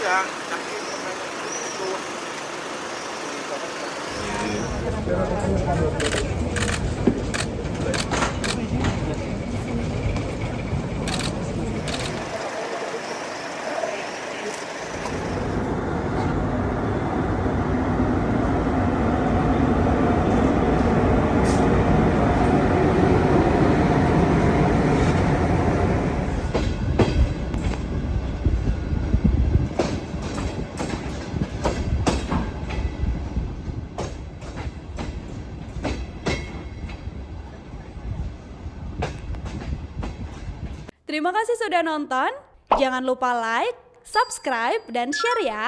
Iya, sakit makanya itu. Terima kasih sudah nonton. Jangan lupa like, subscribe, dan share ya.